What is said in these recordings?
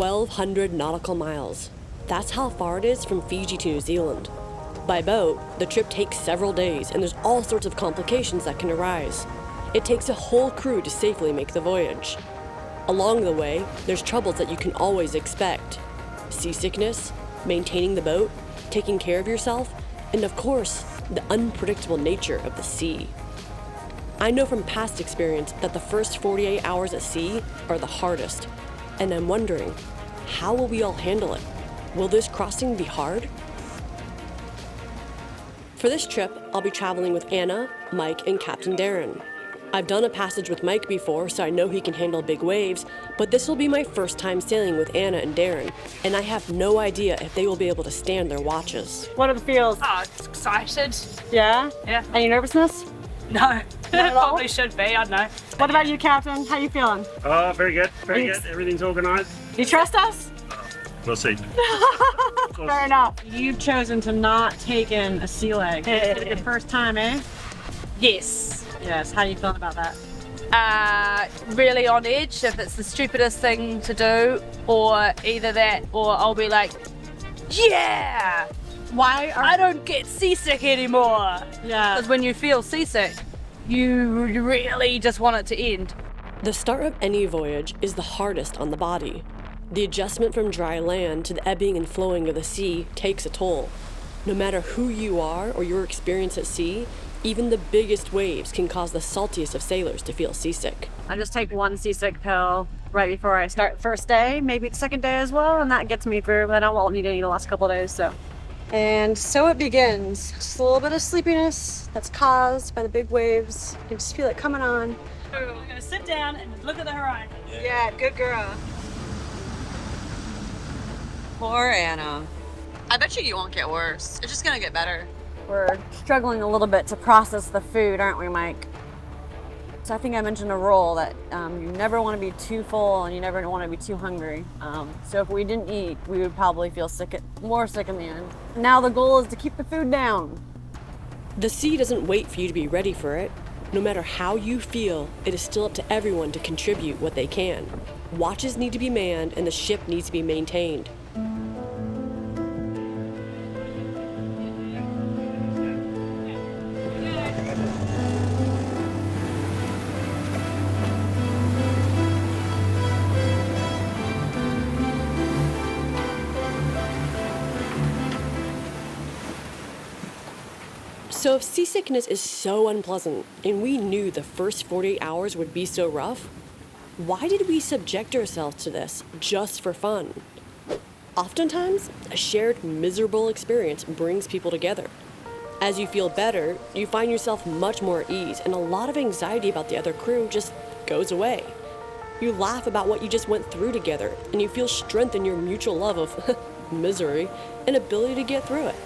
1,200 nautical miles. That's how far it is from Fiji to New Zealand. By boat, the trip takes several days, and there's all sorts of complications that can arise. It takes a whole crew to safely make the voyage. Along the way, there's troubles that you can always expect. Seasickness, maintaining the boat, taking care of yourself, and of course, the unpredictable nature of the sea. I know from past experience that the first 48 hours at sea are the hardest, and I'm wondering, how will we all handle it? Will this crossing be hard? For this trip, I'll be traveling with Anna, Mike, and Captain Darren. I've done a passage with Mike before, so I know he can handle big waves, but this will be my first time sailing with Anna and Darren, and I have no idea if they will be able to stand their watches. What are the feels? Oh, it's excited. Yeah? Yeah. Any nervousness? No. Probably should be, I don't know. What about you, Captain? How you feeling? Oh, very good, very good. Everything's organized. Do you trust us? We'll see. Fair enough. You've chosen to not take in a sea leg. It's your first time, eh? Yes. Yes. How are you feeling about that? Really on edge if it's the stupidest thing to do, or either that, or I'll be like, yeah! Why are I don't get seasick anymore. Yeah. Because when you feel seasick, you really just want it to end. The start of any voyage is the hardest on the body. The adjustment from dry land to the ebbing and flowing of the sea takes a toll. No matter who you are or your experience at sea, even the biggest waves can cause the saltiest of sailors to feel seasick. I just take one seasick pill right before I start first day, maybe the second day as well, and that gets me through, but I won't need any the last couple of days, so. And so it begins. Just a little bit of sleepiness that's caused by the big waves. You just feel it coming on. We're gonna sit down and look at the horizon. Yeah, good girl. Poor Anna. I bet you won't get worse. It's just gonna get better. We're struggling a little bit to process the food, aren't we, Mike? So I think I mentioned a rule that you never want to be too full and you never want to be too hungry. So if we didn't eat, we would probably feel more sick in the end. Now the goal is to keep the food down. The sea doesn't wait for you to be ready for it. No matter how you feel, it is still up to everyone to contribute what they can. Watches need to be manned and the ship needs to be maintained. So if seasickness is so unpleasant, and we knew the first 48 hours would be so rough, why did we subject ourselves to this just for fun? Oftentimes, a shared miserable experience brings people together. As you feel better, you find yourself much more at ease, and a lot of anxiety about the other crew just goes away. You laugh about what you just went through together, and you feel strength in your mutual love of misery and ability to get through it.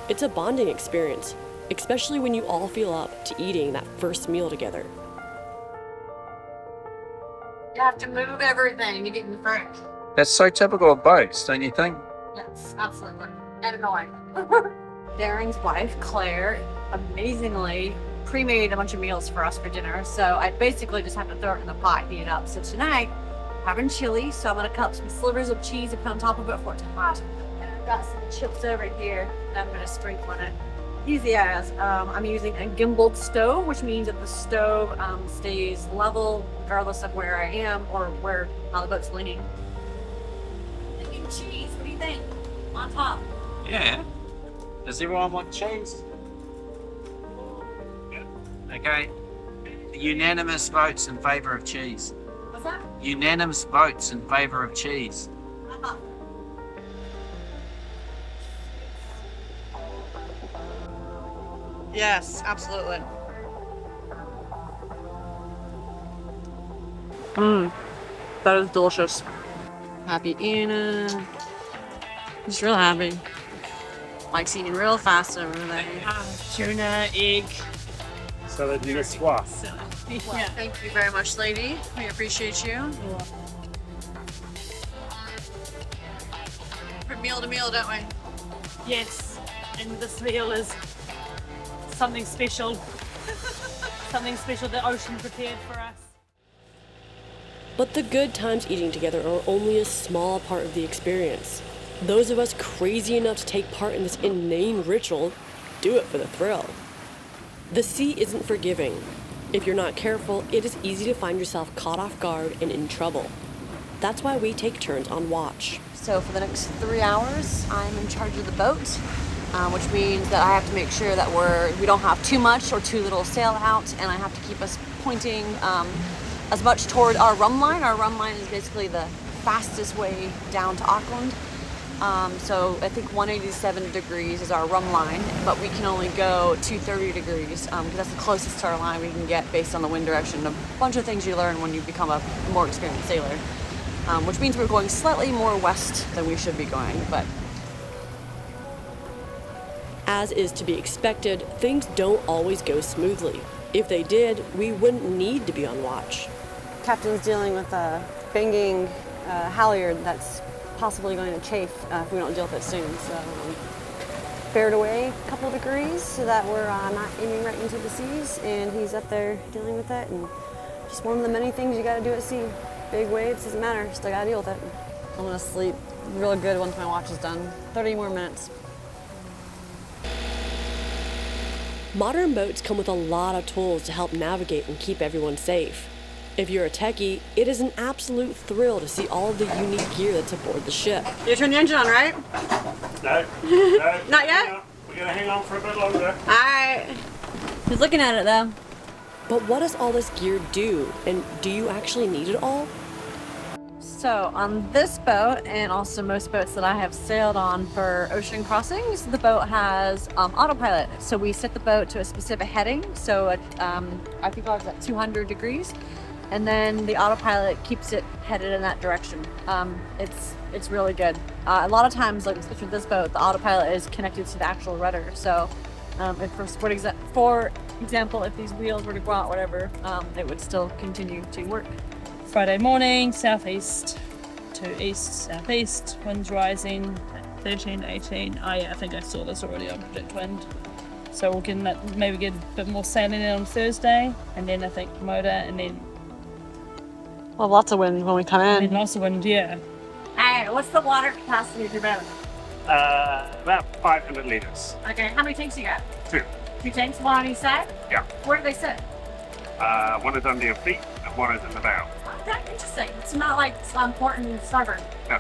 It's a bonding experience, especially when you all feel up to eating that first meal together. You have to move everything to get in the front. That's so typical of boats, don't you think? Yes, absolutely. And annoying. Darren's wife, Claire, amazingly pre-made a bunch of meals for us for dinner, so I basically just have to throw it in the pot and heat it up. So tonight, having chili, so I'm gonna cut some slivers of cheese and put on top of it for it's hot. And I've got some chips over here that I'm gonna sprinkle on it. Easy as. I'm using a gimbaled stove, which means that the stove stays level regardless of where I am or how the boat's leaning. Thinking cheese, what do you think? On top. Yeah. Does everyone want cheese? Okay. Unanimous votes in favour of cheese. What's that? Unanimous votes in favour of cheese. Yes, absolutely. That is delicious. Happy Anna. Just real happy. Mike's eating real fast over there. Tuna, egg. Salad niçoise. Well, thank you very much, lady. We appreciate you. From meal to meal, don't we? Yes, and this meal is something special. Something special the ocean prepared for us. But the good times eating together are only a small part of the experience. Those of us crazy enough to take part in this inane ritual do it for the thrill. The sea isn't forgiving. If you're not careful, it is easy to find yourself caught off guard and in trouble. That's why we take turns on watch. So for the next 3 hours, I'm in charge of the boat, which means that I have to make sure that we don't have too much or too little sail out, and I have to keep us pointing as much toward our rum line. Our rum line is basically the fastest way down to Auckland. So I think 187 degrees is our rum line, but we can only go 230 degrees because that's the closest to our line we can get based on the wind direction. A bunch of things you learn when you become a more experienced sailor, which means we're going slightly more west than we should be going, but As is to be expected, things don't always go smoothly. If they did, we wouldn't need to be on watch. Captain's dealing with a banging halyard that's possibly going to chafe if we don't deal with it soon. So fared away a couple degrees so that we're not aiming right into the seas, and he's up there dealing with it, and just one of the many things you got to do at sea. Big waves, doesn't matter, still got to deal with it. I'm gonna sleep real good once my watch is done. 30 more minutes. Modern boats come with a lot of tools to help navigate and keep everyone safe. If you're a techie, it is an absolute thrill to see all of the unique gear that's aboard the ship. You turned the engine on, right? No, no. Not yet? Hang on. We're going to hang on for a bit longer. Alright. He's looking at it though. But what does all this gear do? And do you actually need it all? So on this boat, and also most boats that I have sailed on for ocean crossings, the boat has autopilot. So we set the boat to a specific heading. So I think I was at 200 degrees. And then the autopilot keeps it headed in that direction. It's really good. A lot of times, like especially with this boat, the autopilot is connected to the actual rudder. So if for example, if these wheels were to go out, whatever, it would still continue to work. Friday morning, southeast to east, southeast, winds rising at 13, 18. Oh yeah, I think I saw this already on Predict Wind. So we'll maybe get a bit more sailing in on Thursday, and then I think motor, and then Well, lots of wind when we come in. lots of wind, yeah. Alright, what's the water capacity of your boat? About 500 litres. Okay, how many tanks you got? 2. 2 tanks, one on each side? Yeah. Where do they sit? One is under your feet and one is in the bow. Okay, interesting. It's not like port and starboard. No.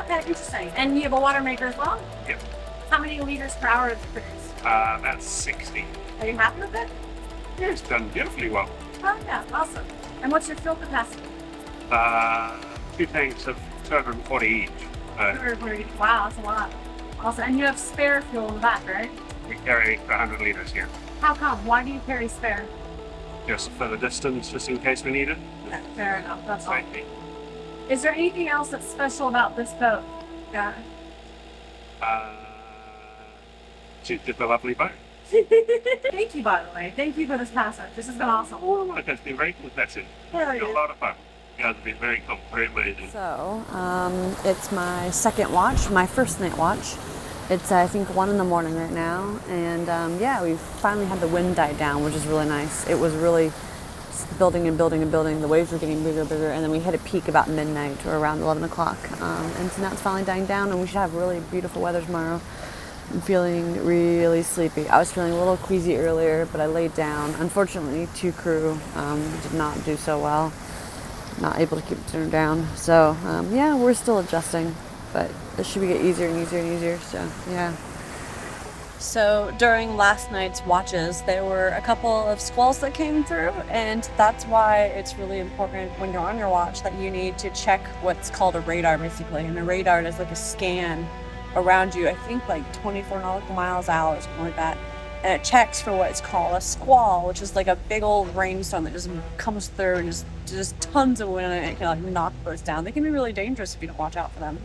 Okay, interesting. And you have a water maker as well? Yeah. How many liters per hour does it produce? That's 60. Are you happy with it? Yeah, it's done beautifully well. Oh yeah, awesome. And what's your fuel capacity? 2 tanks of 240 each. Wow, that's a lot. Awesome. And you have spare fuel in the back, right? We carry 100 litres here. How come? Why do you carry spare? Just for the distance, just in case we need it. Fair enough, that's all. Safety. Is there anything else that's special about this boat? Yeah. She's just a lovely boat. Thank you, by the way. Thank you for this passage. This has been awesome. Oh, look, it's been very good. That's it. Hell It's been yeah. a lot of fun. You guys have been very cool, very amazing. So, it's my second watch, my first night watch. It's, I think, 1 in the morning right now. And yeah, we finally had the wind die down, which is really nice. It was really building and building and building. The waves were getting bigger and bigger. And then we hit a peak about midnight or around 11 o'clock. And so now it's finally dying down, and we should have really beautiful weather tomorrow. I'm feeling really sleepy. I was feeling a little queasy earlier, but I laid down. Unfortunately, 2 crew did not do so well. Not able to keep dinner down. So yeah, we're still adjusting, but it should get easier and easier and easier. So yeah. So during last night's watches, there were a couple of squalls that came through, and that's why it's really important when you're on your watch that you need to check what's called a radar, basically. And a radar is like a scan around you, I think like 24 nautical miles out or something like that. And it checks for what's called a squall, which is like a big old rainstorm that just comes through and just tons of wind, and it can like knock boats down. They can be really dangerous if you don't watch out for them.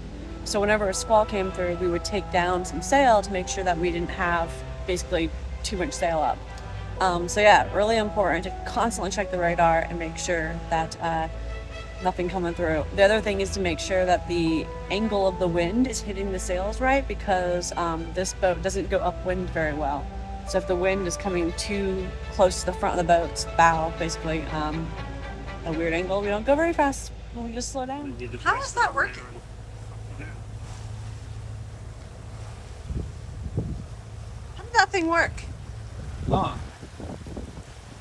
So whenever a squall came through, we would take down some sail to make sure that we didn't have basically too much sail up. So yeah, really important to constantly check the radar and make sure that nothing coming through. The other thing is to make sure that the angle of the wind is hitting the sails right, because this boat doesn't go upwind very well. So if the wind is coming too close to the front of the boat's bow, basically a weird angle, we don't go very fast. Will we just slow down? How is that working? How did that thing work? Oh.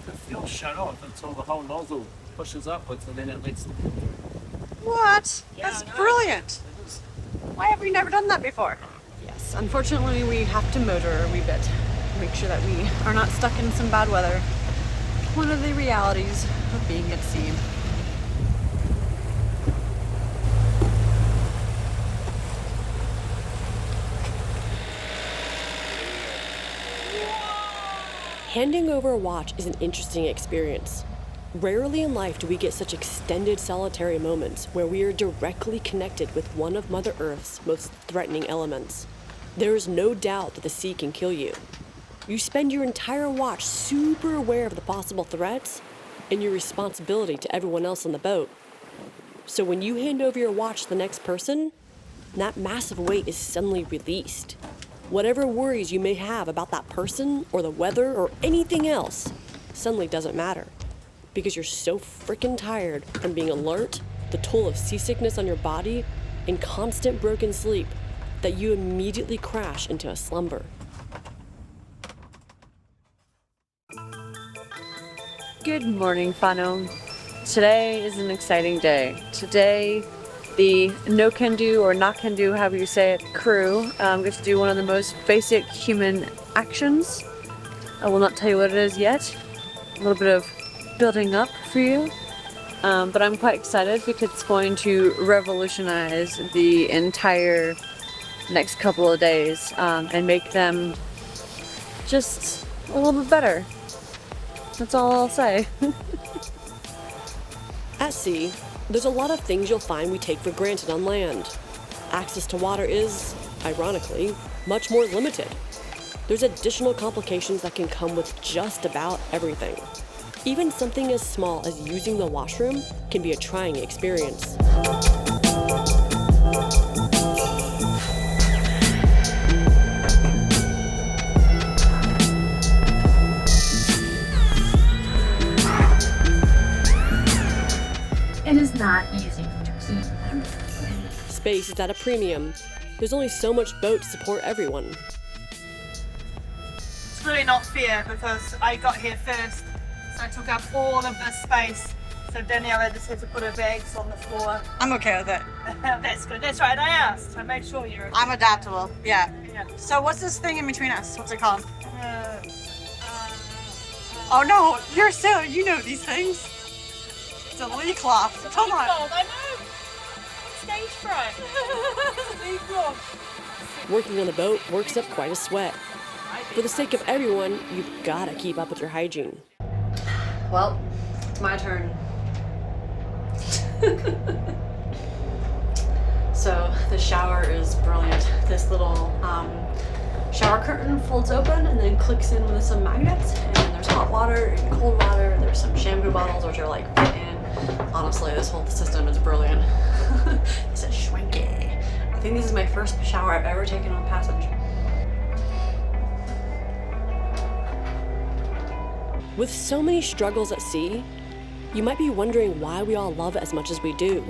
The fuel shut off until the whole nozzle pushes upwards and then it lets. What? Yeah, That's I know. brilliant. It is. Why have we never done that before? Yes, unfortunately we have to motor a wee bit to make sure that we are not stuck in some bad weather. One of the realities of being at sea. Handing over a watch is an interesting experience. Rarely in life do we get such extended solitary moments where we are directly connected with one of Mother Earth's most threatening elements. There is no doubt that the sea can kill you. You spend your entire watch super aware of the possible threats and your responsibility to everyone else on the boat. So when you hand over your watch to the next person, that massive weight is suddenly released. Whatever worries you may have about that person or the weather or anything else suddenly doesn't matter because you're so freaking tired from being alert, the toll of seasickness on your body, and constant broken sleep that you immediately crash into a slumber. Good morning, Whanau. Today is an exciting day. Today, the no can do or not can do, however you say it, crew gets to do one of the most basic human actions. I will not tell you what it is yet. A little bit of building up for you. But I'm quite excited because it's going to revolutionize the entire next couple of days and make them just a little bit better. That's all I'll say. At sea, there's a lot of things you'll find we take for granted on land. Access to water is, ironically, much more limited. There's additional complications that can come with just about everything. Even something as small as using the washroom can be a trying experience. It is not easy to keep. Space is at a premium. There's only so much boat to support everyone. It's really not fair because I got here first, so I took up all of this space. So Daniela just had to put her bags on the floor. I'm okay with it. That's good. That's right. I asked. I made sure you're. I'm adaptable. Yeah. Yeah. So what's this thing in between us? What's it called? Uh, Oh no, you're so, you know these things. It's a lee cloth. Come on. I know. Stage fright. Lee cloth. Working on the boat works up quite a sweat. For the sake of everyone, you've gotta keep up with your hygiene. Well, it's my turn. So the shower is brilliant. This little shower curtain folds open and then clicks in with some magnets, and there's hot water and cold water. There's some shampoo bottles which are like fit in. Honestly, this whole system is brilliant. This is schwanky. I think this is my first shower I've ever taken on passage. With so many struggles at sea, you might be wondering why we all love it as much as we do.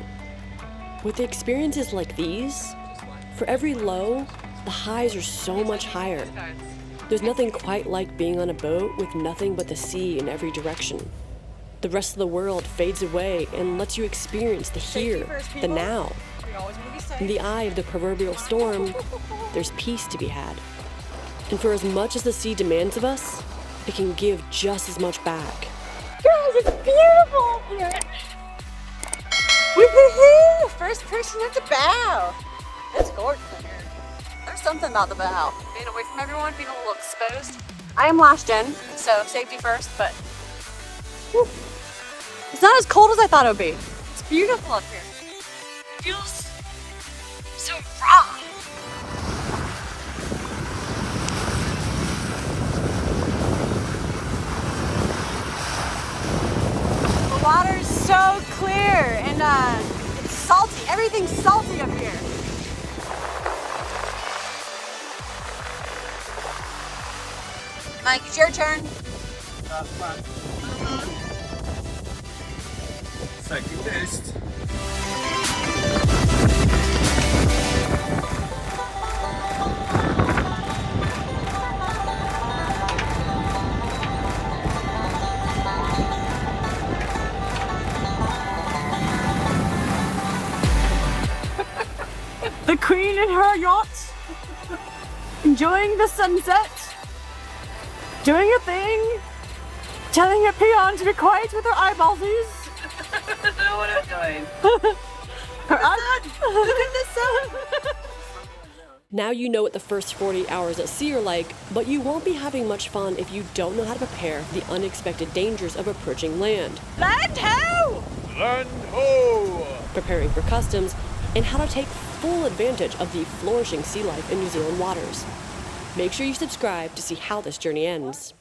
With experiences like these, for every low, the highs are so much higher. There's nothing quite like being on a boat with nothing but the sea in every direction. The rest of the world fades away and lets you experience the here, the now. In the eye of the proverbial storm, there's peace to be had. And for as much as the sea demands of us, it can give just as much back. Guys, it's beautiful here. Woohoo! First person at the bow. It's gorgeous in here. There's something about the bow. Being away from everyone, being a little exposed. I am lashed in, so safety first, but whew. It's not as cold as I thought it would be. It's beautiful up here. It feels so raw. The water's so clear and it's salty. Everything's salty up here. Mike, it's your turn. Safety first. the Queen in her yacht, enjoying the sunset, doing a thing, telling a peon to be quiet with her eyeballsies. know what I'm doing. Her look at the sun. Now you know what the first 40 hours at sea are like, but you won't be having much fun if you don't know how to prepare for the unexpected dangers of approaching land. Land ho! Land ho! Preparing for customs, and how to take full advantage of the flourishing sea life in New Zealand waters. Make sure you subscribe to see how this journey ends.